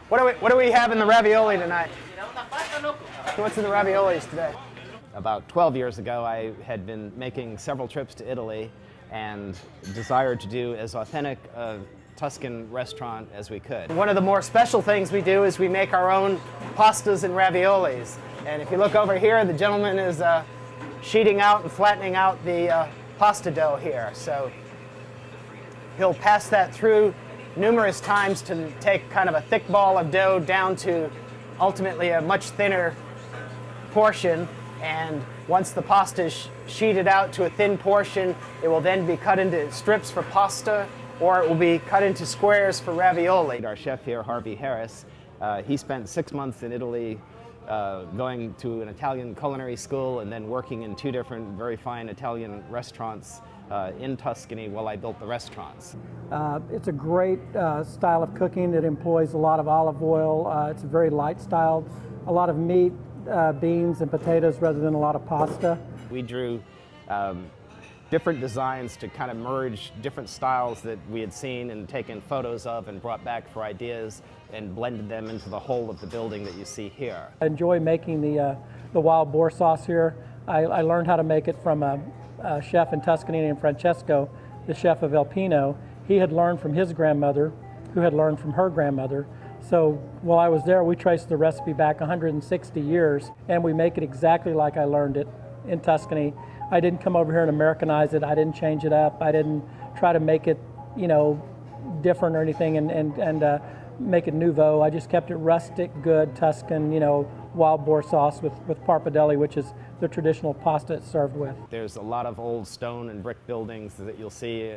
What do we have in the ravioli tonight? What's in the raviolis today? About 12 years ago, I had been making several trips to Italy and desired to do as authentic a Tuscan restaurant as we could. One of the more special things we do is we make our own pastas and raviolis. And if you look over here, the gentleman is sheeting out and flattening out the pasta dough here. So he'll pass that through numerous times to take kind of a thick ball of dough down to ultimately a much thinner portion. And once the pasta is sheeted out to a thin portion, it will then be cut into strips for pasta, or it will be cut into squares for ravioli. Our chef here, Harvey Harris, he spent 6 months in Italy going to an Italian culinary school and then working in 2 different very fine Italian restaurants in Tuscany while I built the restaurants. It's a great style of cooking. It employs a lot of olive oil. It's a very light style, a lot of meat, beans and potatoes rather than a lot of pasta. We drew different designs to kind of merge different styles that we had seen and taken photos of and brought back for ideas and blended them into the whole of the building that you see here. I enjoy making the wild boar sauce here. I learned how to make it from a chef in Tuscany named Francesco, the chef of El Pino. He had learned from his grandmother, who had learned from her grandmother. So while I was there, we traced the recipe back 160 years, and we make it exactly like I learned it in Tuscany. I didn't come over here and Americanize it. I didn't change it up. I didn't try to make it, you know, different or anything and make it nouveau. I just kept it rustic, good Tuscan, you know, wild boar sauce with pappardelle, which is the traditional pasta it's served with. There's a lot of old stone and brick buildings that you'll see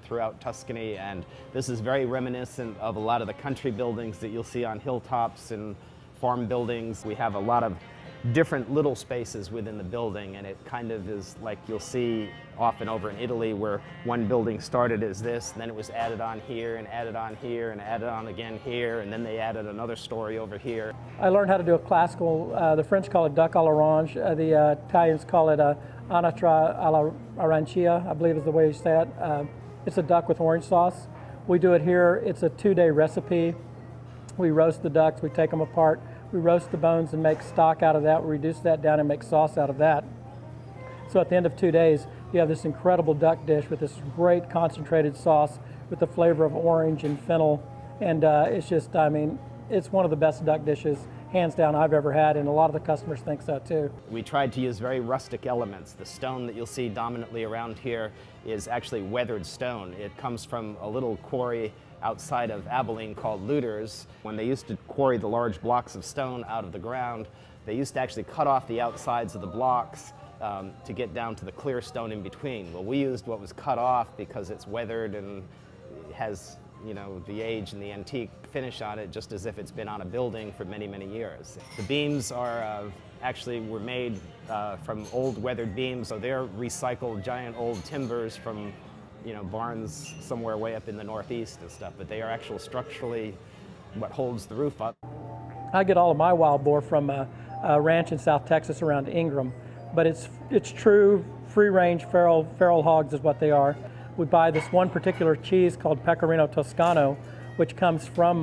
throughout Tuscany, and this is very reminiscent of a lot of the country buildings that you'll see on hilltops and farm buildings. We have a lot of different little spaces within the building, and it kind of is like you'll see often over in Italy where one building started as this, and then it was added on here and added on here and added on again here, and then they added another story over here. I learned how to do a classical, the French call it duck à l'orange, the Italians call it anatra alla arancia, I believe is the way you say it. It's a duck with orange sauce. We do it here. It's a 2-day recipe. We roast the ducks, we take them apart, we roast the bones and make stock out of that. We reduce that down and make sauce out of that. So at the end of 2 days, you have this incredible duck dish with this great concentrated sauce with the flavor of orange and fennel. And it's just, I mean, it's one of the best duck dishes, hands down, I've ever had, and a lot of the customers think so too. We tried to use very rustic elements. The stone that you'll see dominantly around here is actually weathered stone. It comes from a little quarry outside of Abilene called Luders. When they used to quarry the large blocks of stone out of the ground, they used to actually cut off the outsides of the blocks to get down to the clear stone in between. Well, we used what was cut off because it's weathered and has, you know, the age and the antique finish on it, just as if it's been on a building for many, many years. The beams are actually were made from old weathered beams, so they're recycled giant old timbers from, you know, barns somewhere way up in the Northeast and stuff, but they are actually structurally what holds the roof up. I get all of my wild boar from a ranch in South Texas around Ingram, but it's true free-range feral hogs is what they are. We buy this one particular cheese called Pecorino Toscano, which comes from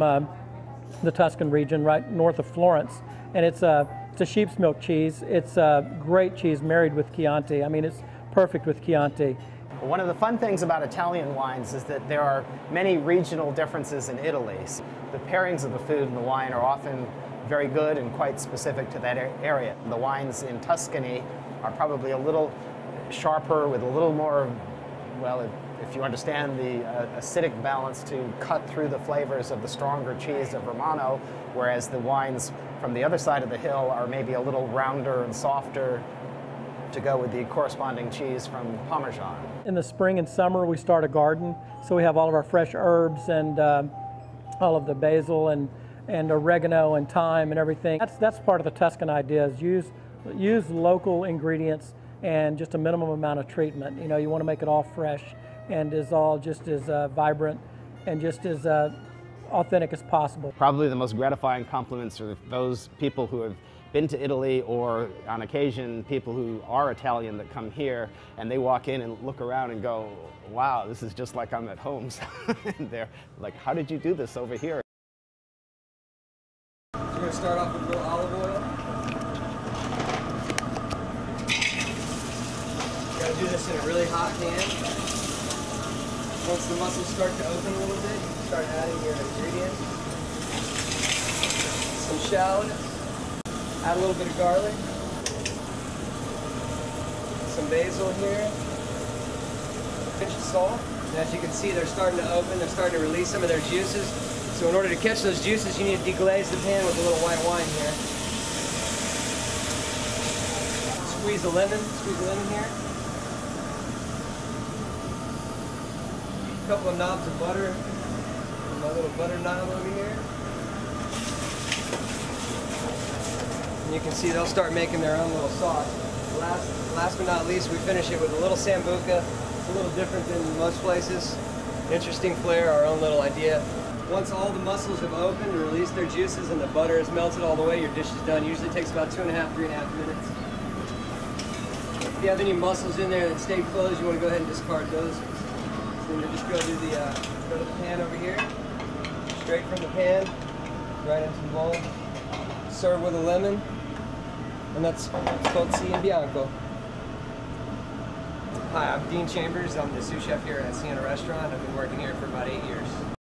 the Tuscan region right north of Florence, and it's a sheep's milk cheese. It's a great cheese married with Chianti. I mean, it's perfect with Chianti. One of the fun things about Italian wines is that there are many regional differences in Italy. So the pairings of the food and the wine are often very good and quite specific to that area. The wines in Tuscany are probably a little sharper with a little more, well, if you understand the acidic balance to cut through the flavors of the stronger cheese of Romano, whereas the wines from the other side of the hill are maybe a little rounder and softer to go with the corresponding cheese from Parmesan. In the spring and summer we start a garden, so we have all of our fresh herbs and all of the basil and oregano and thyme and everything. That's part of the Tuscan idea, is use local ingredients and just a minimum amount of treatment. You know, you want to make it all fresh and is all just as vibrant and just as authentic as possible. Probably the most gratifying compliments are those people who have been to Italy, or on occasion people who are Italian that come here and they walk in and look around and go, wow, this is just like I'm at home. And they're like, how did you do this over here? start off with a little olive oil. You gotta do this in a really hot pan. Once the mussels start to open a little bit, you can start adding your ingredients. Some shallot, add a little bit of garlic, some basil here, a pinch of salt. And as you can see, they're starting to open, they're starting to release some of their juices. So in order to catch those juices, you need to deglaze the pan with a little white wine here. Squeeze a lemon here. A couple of knobs of butter. My little butter knob over here. And you can see they'll start making their own little sauce. Last but not least, we finish it with a little sambuca. It's a little different than most places. Interesting flair, our own little idea. Once all the mussels have opened and released their juices and the butter has melted all the way, your dish is done. Usually takes about 2.5, 3.5 minutes. If you have any mussels in there that stayed closed, you want to go ahead and discard those. So then you just go to the pan over here, straight from the pan, right into the bowl. Serve with a lemon, and that's called Siena Bianco. Hi, I'm Dean Chambers. I'm the sous chef here at Siena Restaurant. I've been working here for about 8 years.